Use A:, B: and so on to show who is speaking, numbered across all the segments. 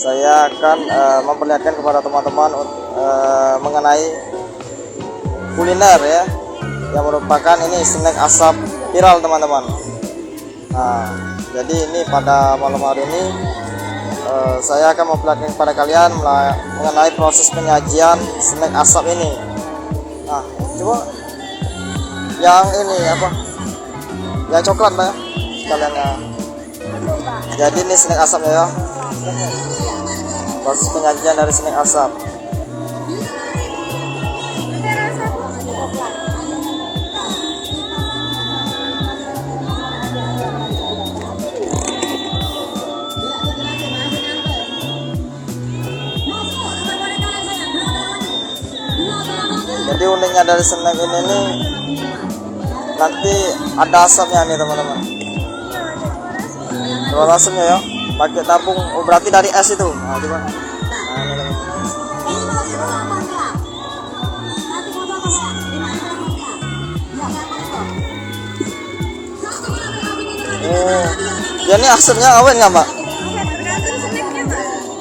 A: saya akan memperlihatkan kepada teman-teman mengenai kuliner ya, yang merupakan ini snack asap viral teman-teman. Nah, jadi ini pada malam hari ini saya akan memperlihatkan kepada kalian mengenai proses penyajian snack asap ini. Nah, coba yang ini apa? Yang coklat lah ya, sekalian ya. Jadi ini snack asapnya ya. Proses penyajian dari snack asap. Jadi uniknya dari snack ini nih, nanti ada asapnya nih teman-teman. Keluar asapnya ya, pakai tabung. Oh, berarti dari es itu. Nah, coba. Nah, ini. Oh, ya ini asapnya awen nggak mbak?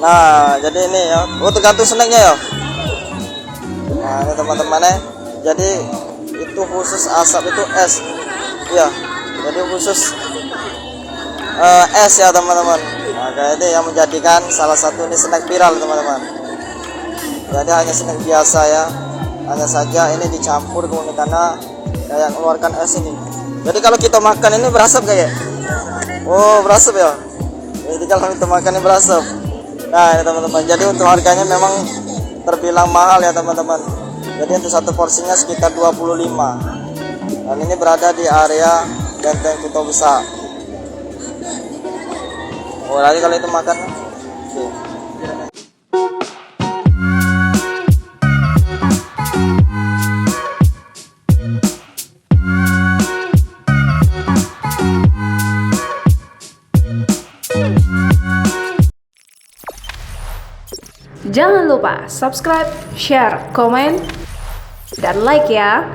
A: Nah, jadi ini ya. Oh, tergantung snacknya ya. Nah, ini teman-teman ya. Jadi itu khusus asap itu es. Iya. Jadi khusus es ya teman-teman. Nah, kayak ini yang menjadikan salah satu ini snack viral teman-teman. Jadi hanya snack biasa ya. Hanya saja ini dicampur kemudian karena kayak mengeluarkan es ini. Jadi kalau kita makan ini berasap kayak. Oh, berasap ya. Jadi kalau kita makan ini berasap. Nah, ini teman-teman. Jadi untuk harganya memang terbilang mahal ya teman-teman. Jadi untuk satu porsinya sekitar 25. Dan ini berada di area Benteng Kota Besar. Oh, nanti kalau itu makan. Oke.
B: Jangan lupa subscribe, share, komen, dan like ya.